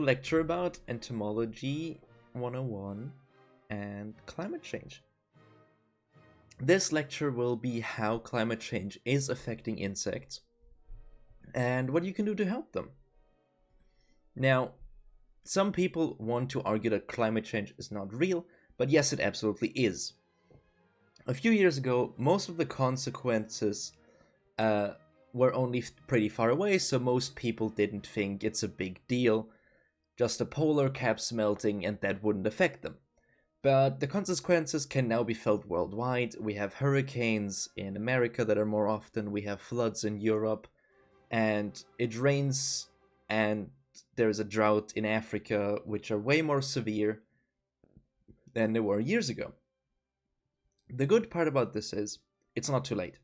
Lecture about Entomology 101 and climate change. This lecture will be how climate change is affecting insects and what you can do to help them. Now, some people want to argue that climate change is not real, but yes, it absolutely is. A few years ago, most of the consequences were only pretty far away, so most people didn't think it's a big deal, just a polar caps melting, and that wouldn't affect them. But the consequences can now be felt worldwide. We have hurricanes in America that are more often, we have floods in Europe, and it rains, and there's a drought in Africa, which are way more severe than they were years ago. The good part about this is, it's not too late.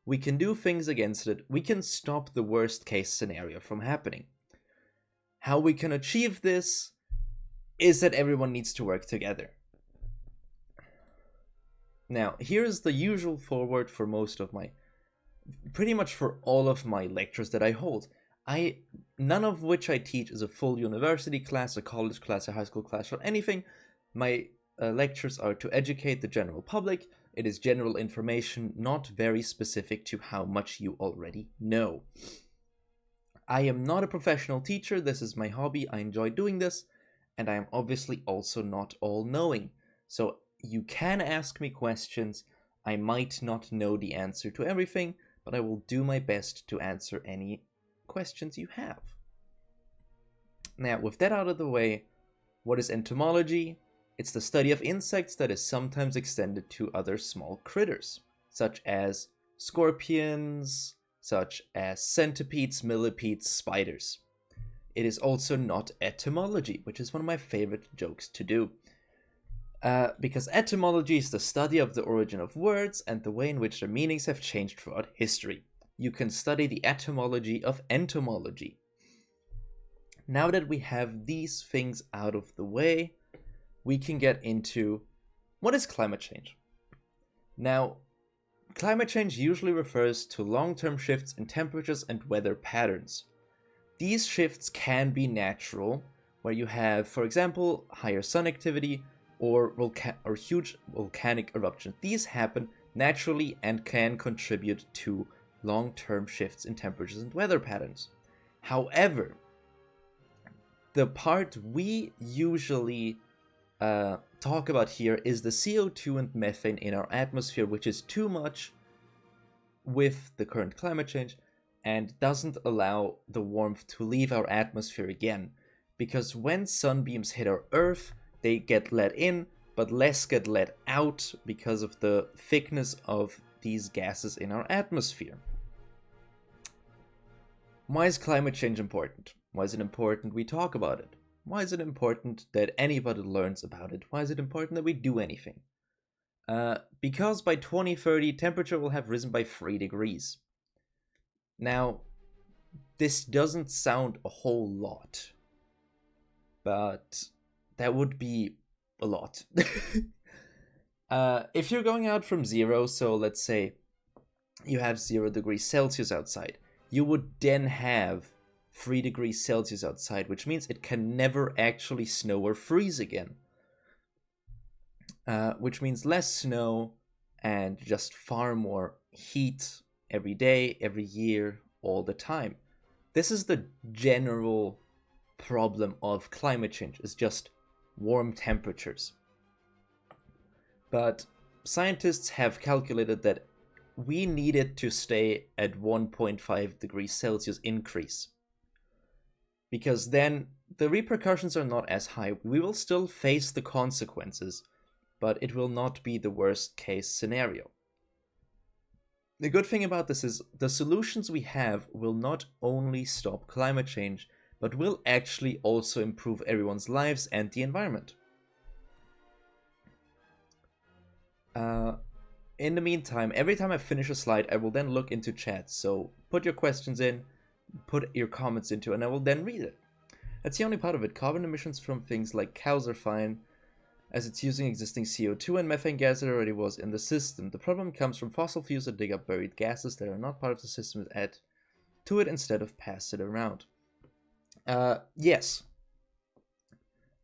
We can do things against it, we can stop the worst case scenario from happening. How we can achieve this is that everyone needs to work together. Now, here's the usual foreword for pretty much for all of my lectures that I hold. None of which I teach is a full university class, a college class, a high school class, or anything. My lectures are to educate the general public. It is general information, not very specific to how much you already know. I am not a professional teacher, this is my hobby, I enjoy doing this, and I am obviously also not all-knowing. So you can ask me questions, I might not know the answer to everything, but I will do my best to answer any questions you have. Now, with that out of the way, what is entomology? It's the study of insects that is sometimes extended to other small critters, such as scorpions, such as centipedes, millipedes, spiders. It is also not etymology, which is one of my favorite jokes to do. Because etymology is the study of the origin of words and the way in which their meanings have changed throughout history. You can study the etymology of entomology. Now that we have these things out of the way, we can get into what is climate change. Now, climate change usually refers to long-term shifts in temperatures and weather patterns. These shifts can be natural, where you have, for example, higher sun activity or huge volcanic eruptions. These happen naturally and can contribute to long-term shifts in temperatures and weather patterns. However, the part we usually talk about here is the CO2 and methane in our atmosphere, which is too much with the current climate change and doesn't allow the warmth to leave our atmosphere again. Because when sunbeams hit our Earth, they get let in, but less get let out because of the thickness of these gases in our atmosphere. Why is climate change important? Why is it important we talk about it? Why is it important that anybody learns about it? Why is it important that we do anything? Because by 2030, temperature will have risen by 3 degrees. Now, this doesn't sound a whole lot, but that would be a lot. If you're going out from 0, so let's say you have 0 degrees Celsius outside, you would then have 3 degrees Celsius outside, which means it can never actually snow or freeze again. Which means less snow and just far more heat every day, every year, all the time. This is the general problem of climate change, is just warm temperatures. But scientists have calculated that we need it to stay at 1.5 degrees Celsius increase. Because then the repercussions are not as high. We will still face the consequences, but it will not be the worst case scenario. The good thing about this is the solutions we have will not only stop climate change, but will actually also improve everyone's lives and the environment. In the meantime, every time I finish a slide, I will then look into chat, so put your questions in, put your comments into, and I will then read it. That's the only part of it. Carbon emissions from things like cows are fine, as it's using existing CO2 and methane gas that already was in the system. The problem comes from fossil fuels that dig up buried gases that are not part of the system and add to it instead of pass it around. Yes.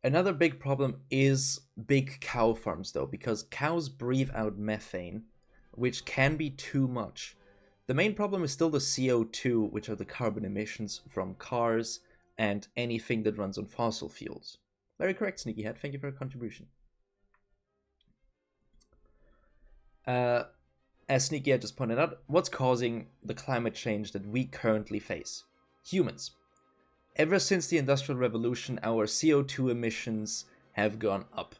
Another big problem is big cow farms, though, because cows breathe out methane, which can be too much. The main problem is still the CO2, which are the carbon emissions from cars and anything that runs on fossil fuels. Very correct, Sneakyhead. Thank you for your contribution. As Sneakyhead just pointed out, what's causing the climate change that we currently face? Humans. Ever since the Industrial Revolution, our CO2 emissions have gone up.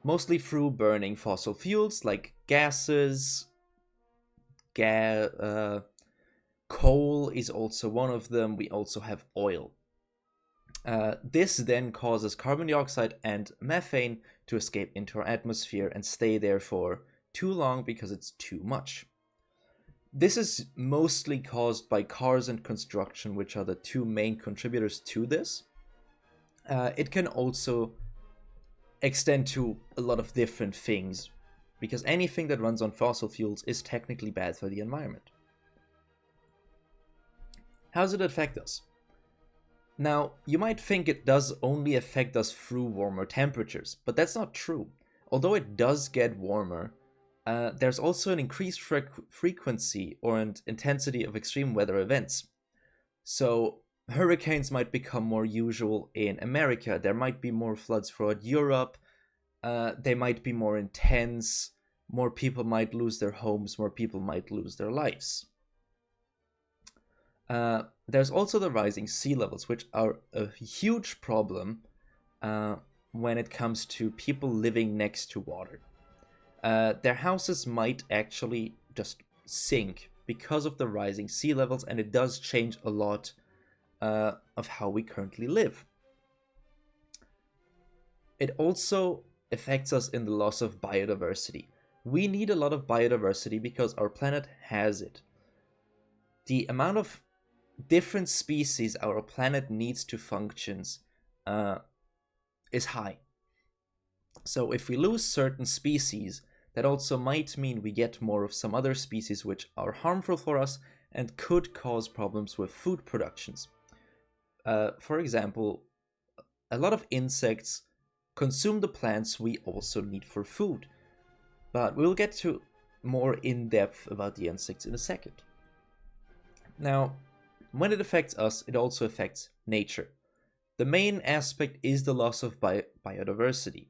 Mostly through burning fossil fuels like gases, coal is also one of them. We also have oil. This then causes carbon dioxide and methane to escape into our atmosphere and stay there for too long because it's too much. This is mostly caused by cars and construction, which are the two main contributors to this. It can also extend to a lot of different things, because anything that runs on fossil fuels is technically bad for the environment. How does it affect us? Now, you might think it does only affect us through warmer temperatures, but that's not true. Although it does get warmer, there's also an increased frequency or an intensity of extreme weather events. So hurricanes might become more usual in America. There might be more floods throughout Europe. They might be more intense. More people might lose their homes. More people might lose their lives. There's also the rising sea levels, which are a huge problem when it comes to people living next to water. Their houses might actually just sink because of the rising sea levels, and it does change a lot of how we currently live. It also affects us in the loss of biodiversity. We need a lot of biodiversity because our planet has it. The amount of different species our planet needs to function is high. So if we lose certain species, that also might mean we get more of some other species which are harmful for us and could cause problems with food productions. For example, a lot of insects consume the plants we also need for food. But we'll get to more in depth about the insects in a second. Now, when it affects us, it also affects nature. The main aspect is the loss of biodiversity.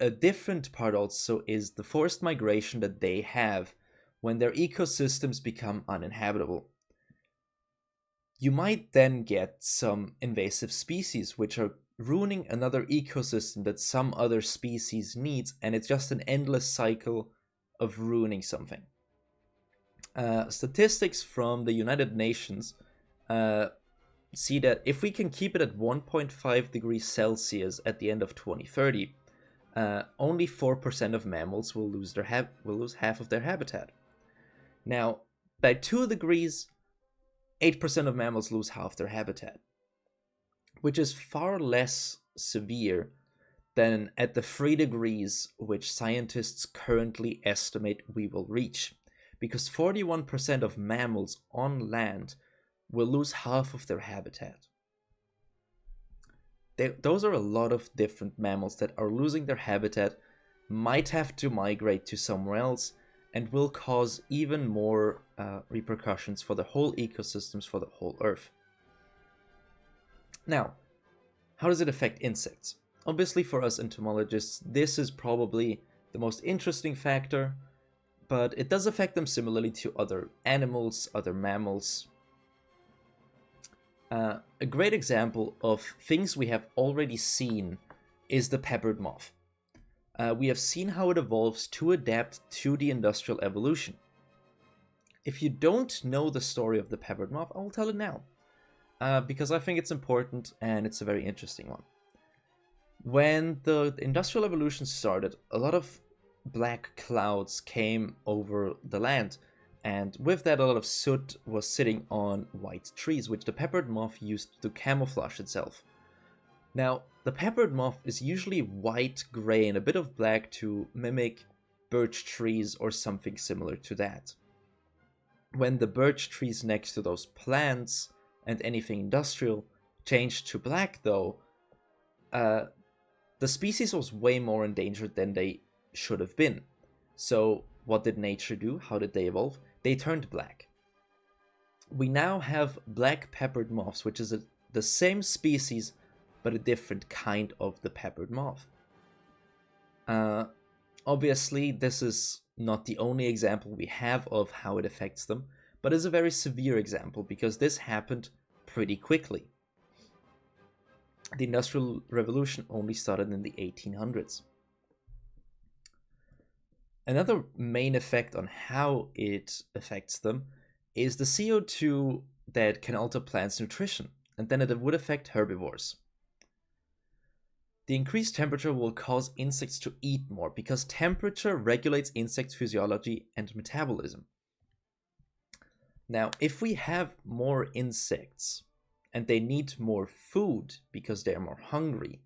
A different part also is the forced migration that they have when their ecosystems become uninhabitable. You might then get some invasive species which are ruining another ecosystem that some other species needs, and it's just an endless cycle of ruining something. Statistics from the United Nations see that if we can keep it at 1.5 degrees Celsius at the end of 2030, only 4% of mammals will lose half of their habitat. Now, by 2 degrees, 8% of mammals lose half their habitat, which is far less severe than at the 3 degrees which scientists currently estimate we will reach, because 41% of mammals on land will lose half of their habitat. Those are a lot of different mammals that are losing their habitat, might have to migrate to somewhere else, and will cause even more repercussions for the whole ecosystems, for the whole Earth. Now, how does it affect insects? Obviously, for us entomologists, this is probably the most interesting factor, but it does affect them similarly to other animals, other mammals. A great example of things we have already seen is the peppered moth. We have seen how it evolves to adapt to the industrial evolution. If you don't know the story of the peppered moth, I will tell it now, because I think it's important and it's a very interesting one. When the industrial evolution started, a lot of black clouds came over the land, and with that a lot of soot was sitting on white trees, which the peppered moth used to camouflage itself. Now, the peppered moth is usually white, gray, and a bit of black to mimic birch trees or something similar to that. When the birch trees next to those plants and anything industrial changed to black though, the species was way more endangered than they should have been. So what did nature do? How did they evolve? They turned black. We now have black peppered moths, which is the same species, but a different kind of the peppered moth. Obviously, this is not the only example we have of how it affects them, but is a very severe example because this happened pretty quickly. The Industrial Revolution only started in the 1800s. Another main effect on how it affects them is the CO2 that can alter plants' nutrition, and then it would affect herbivores. The increased temperature will cause insects to eat more because temperature regulates insects' physiology and metabolism. Now, if we have more insects and they need more food because they are more hungry,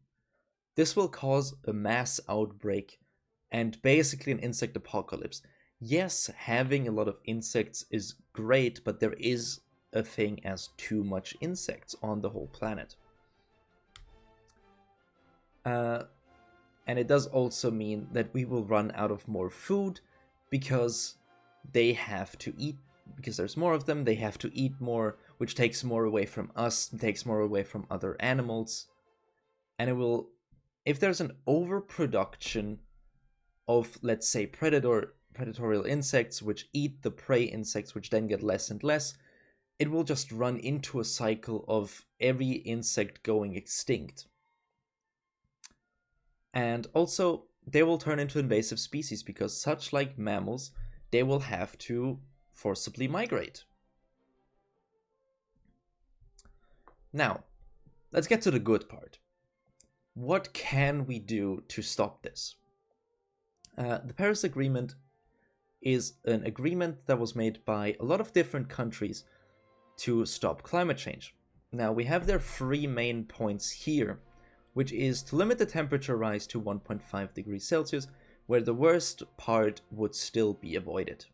this will cause a mass outbreak and basically an insect apocalypse. Yes, having a lot of insects is great, but there is a thing as too much insects on the whole planet. And it does also mean that we will run out of more food because they have to eat, because there's more of them, they have to eat more, which takes more away from us, takes more away from other animals. And it will, if there's an overproduction of, let's say, predatorial insects, which eat the prey insects, which then get less and less, it will just run into a cycle of every insect going extinct. And also, they will turn into invasive species because, such like mammals, they will have to forcibly migrate. Now, let's get to the good part. What can we do to stop this? The Paris Agreement is an agreement that was made by a lot of different countries to stop climate change. Now, we have their three main points here, which is to limit the temperature rise to 1.5 degrees Celsius, where the worst part would still be avoided.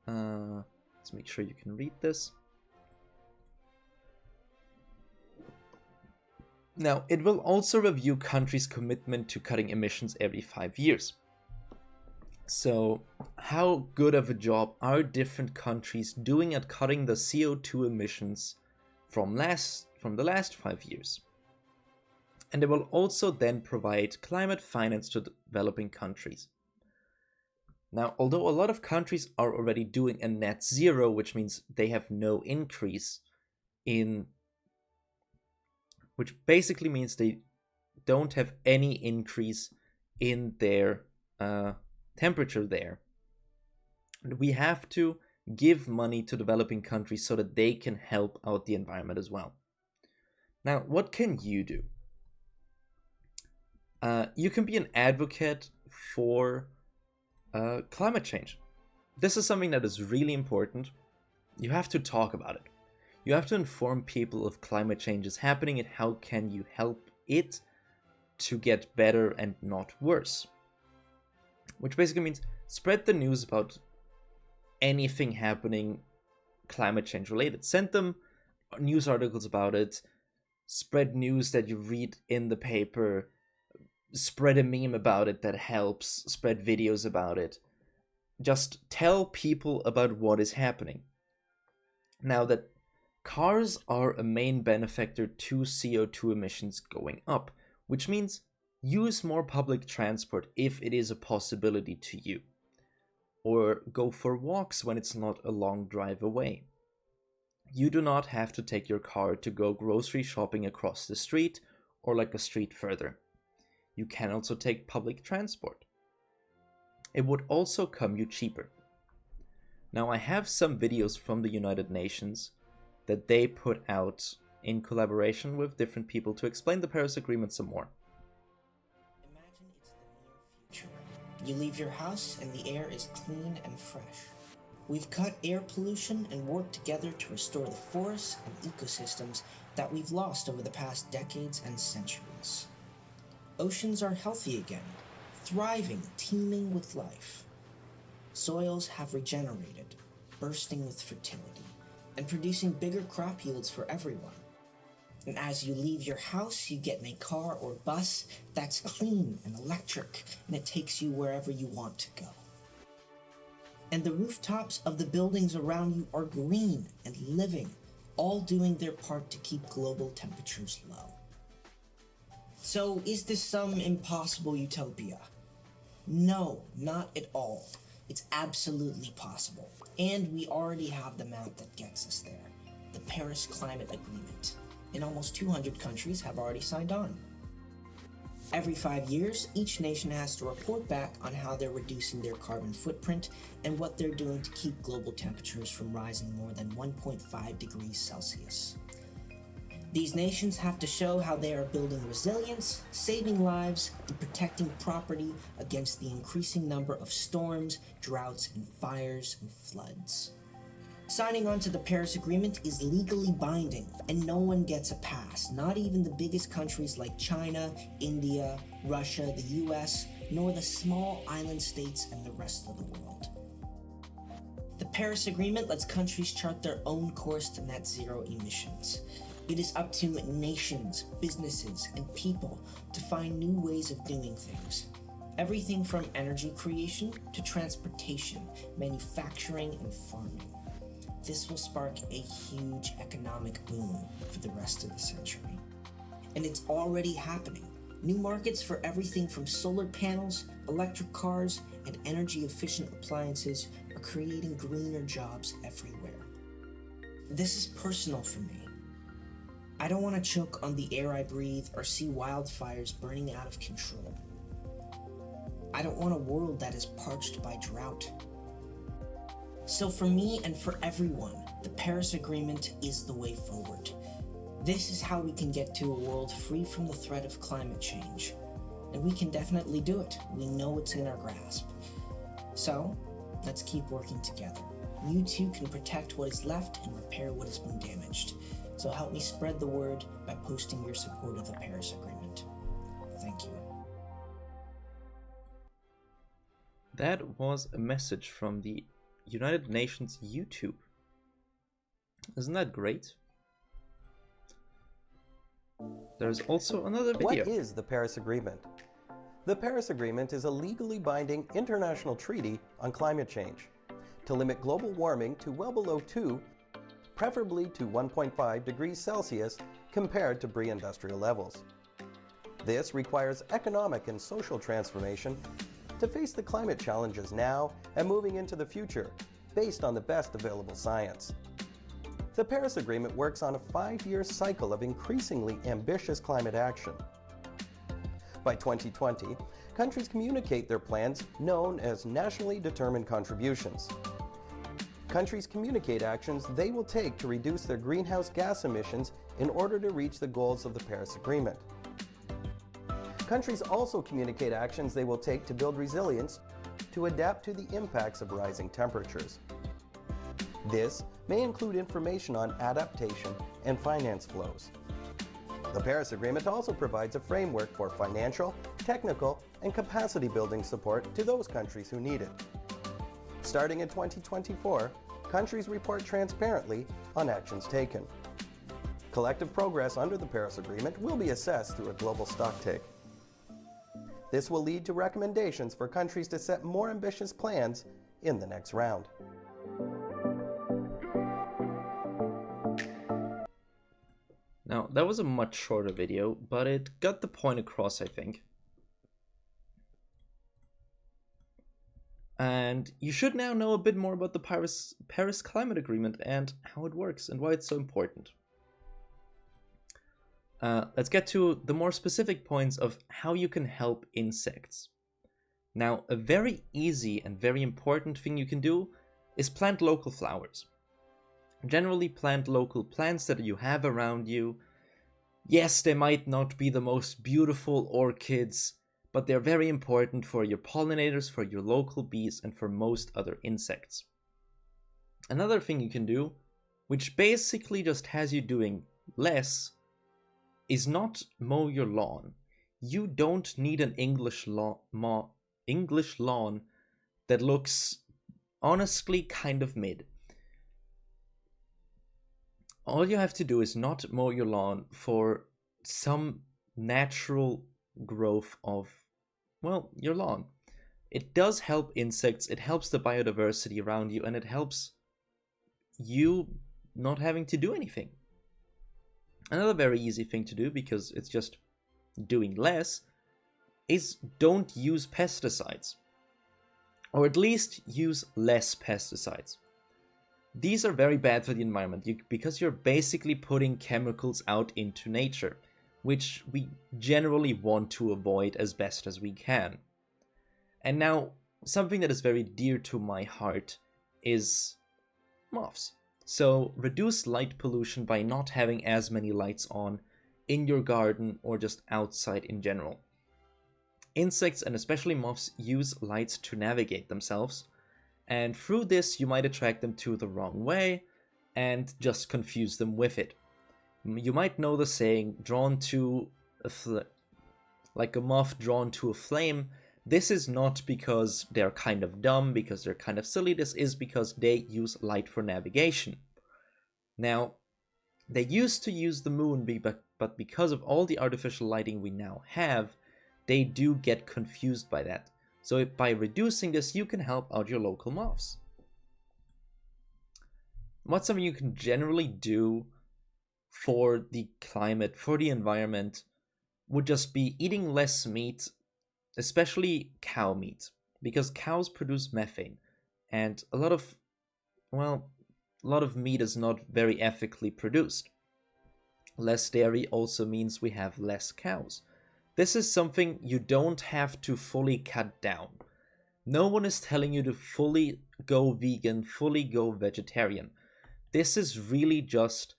Let's make sure you can read this. Now, it will also review countries' commitment to cutting emissions every 5 years. So, how good of a job are different countries doing at cutting the CO2 emissions from the last 5 years? And they will also then provide climate finance to developing countries. Now, although a lot of countries are already doing a net zero, which means they have no increase in, which basically means they don't have any increase in their temperature there. And we have to give money to developing countries so that they can help out the environment as well. Now, what can you do? You can be an advocate for climate change. This is something that is really important. You have to talk about it. You have to inform people of climate change is happening and how can you help it to get better and not worse. Which basically means spread the news about anything happening climate change related. Send them news articles about it. Spread news that you read in the paper. Spread a meme about it that helps. Spread videos about it. Just tell people about what is happening. Now that cars are a main benefactor to CO2 emissions going up, which means use more public transport if it is a possibility to you. Or go for walks when it's not a long drive away. You do not have to take your car to go grocery shopping across the street or like a street further. You can also take public transport. It would also come you cheaper. Now, I have some videos from the United Nations that they put out in collaboration with different people to explain the Paris Agreement some more. Imagine it's the near future. You leave your house and the air is clean and fresh. We've cut air pollution and worked together to restore the forests and ecosystems that we've lost over the past decades and centuries. Oceans are healthy again, thriving, teeming with life. Soils have regenerated, bursting with fertility, and producing bigger crop yields for everyone. And as you leave your house, you get in a car or bus that's clean and electric, and it takes you wherever you want to go. And the rooftops of the buildings around you are green and living, all doing their part to keep global temperatures low. So, is this some impossible utopia? No, not at all. It's absolutely possible. And we already have the map that gets us there. The Paris Climate Agreement. And almost 200 countries have already signed on. Every 5 years, each nation has to report back on how they're reducing their carbon footprint and what they're doing to keep global temperatures from rising more than 1.5 degrees Celsius. These nations have to show how they are building resilience, saving lives, and protecting property against the increasing number of storms, droughts, and fires and floods. Signing on to the Paris Agreement is legally binding, and no one gets a pass, not even the biggest countries like China, India, Russia, the US, nor the small island states and the rest of the world. The Paris Agreement lets countries chart their own course to net zero emissions. It is up to nations, businesses, and people to find new ways of doing things. Everything from energy creation to transportation, manufacturing, and farming. This will spark a huge economic boom for the rest of the century. And it's already happening. New markets for everything from solar panels, electric cars, and energy-efficient appliances are creating greener jobs everywhere. This is personal for me. I don't want to choke on the air I breathe or see wildfires burning out of control. I don't want a world that is parched by drought. So for me and for everyone, the Paris Agreement is the way forward. This is how we can get to a world free from the threat of climate change. And we can definitely do it. We know it's in our grasp. So, let's keep working together. You too can protect what is left and repair what has been damaged. So help me spread the word by posting your support of the Paris Agreement. Thank you. That was a message from the United Nations YouTube. Isn't that great? There's also another video. What is the Paris Agreement? The Paris Agreement is a legally binding international treaty on climate change to limit global warming to well below 2, preferably to 1.5 degrees Celsius compared to pre-industrial levels. This requires economic and social transformation to face the climate challenges now and moving into the future based on the best available science. The Paris Agreement works on a 5-year cycle of increasingly ambitious climate action. By 2020, countries communicate their plans known as nationally determined contributions. Countries communicate actions they will take to reduce their greenhouse gas emissions in order to reach the goals of the Paris Agreement. Countries also communicate actions they will take to build resilience to adapt to the impacts of rising temperatures. This may include information on adaptation and finance flows. The Paris Agreement also provides a framework for financial, technical, and capacity building support to those countries who need it. Starting in 2024, countries report transparently on actions taken. Collective progress under the Paris Agreement will be assessed through a global stocktake. This will lead to recommendations for countries to set more ambitious plans in the next round. Now, that was a much shorter video, but it got the point across, I think. And you should now know a bit more about the Paris Climate Agreement and how it works and why it's so important. Let's get to the more specific points of how you can help insects. Now, a very easy and very important thing you can do is plant local flowers. Generally plant local plants that you have around you. Yes, they might not be the most beautiful orchids, but they're very important for your pollinators, for your local bees, and for most other insects. Another thing you can do, which basically just has you doing less, is not mow your lawn. You don't need an English lawn that looks honestly kind of mid. all you have to do is not mow your lawn for some natural growth of, well, your lawn. It does help insects, it helps the biodiversity around you, and it helps you not having to do anything. Another very easy thing to do, because it's just doing less, is don't use pesticides. Or at least use less pesticides. These are very bad for the environment because you're basically putting chemicals out into nature, which we generally want to avoid as best as we can. And now, something that is very dear to my heart is moths. So reduce light pollution by not having as many lights on in your garden or just outside in general. Insects, and especially moths, use lights to navigate themselves, and through this you might attract them to the wrong way and just confuse them with it. You might know the saying, drawn to like a moth drawn to a flame. This is not because they're kind of dumb, because they're kind of silly. This is because they use light for navigation. Now, they used to use the moon, but because of all the artificial lighting we now have, they do get confused by that. So by reducing this, you can help out your local moths. What's something you can generally do for the climate, for the environment, would just be eating less meat, especially cow meat, because cows produce methane, and a lot of meat is not very ethically produced. Less dairy also means we have less cows. This is something you don't have to fully cut down. No one is telling you to fully go vegan, fully go vegetarian. This is really just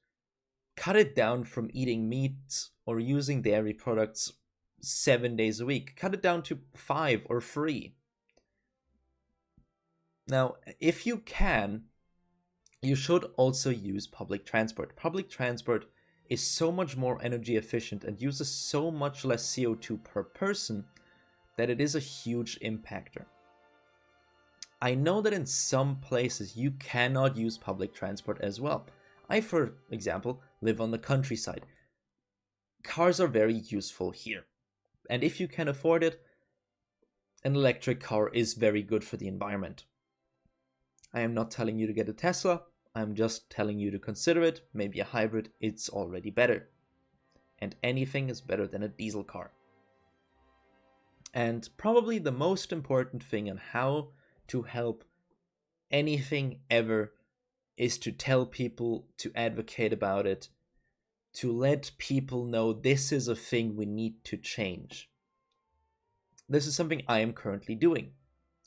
cut it down from eating meat or using dairy products 7 days a week. Cut it down to 5 or 3. Now, if you can, you should also use public transport. Public transport is so much more energy efficient and uses so much less CO2 per person that it is a huge impactor. I know that in some places you cannot use public transport as well. I, for example, live on the countryside. Cars are very useful here. And if you can afford it, an electric car is very good for the environment. I am not telling you to get a Tesla. I'm just telling you to consider it. Maybe a hybrid, it's already better. And anything is better than a diesel car. And probably the most important thing on how to help anything ever is to tell people, to advocate about it, to let people know this is a thing we need to change. This is something I am currently doing.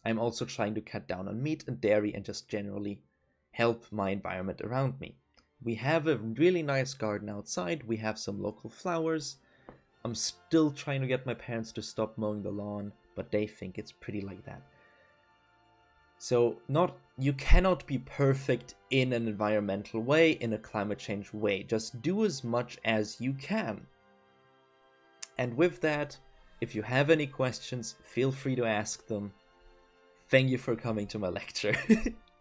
I'm also trying to cut down on meat and dairy and just generally help my environment around me. We have a really nice garden outside. We have some local flowers. I'm still trying to get my parents to stop mowing the lawn, but they think it's pretty like that. So you cannot be perfect in an environmental way, in a climate change way. Just do as much as you can. And with that, if you have any questions, feel free to ask them. Thank you for coming to my lecture.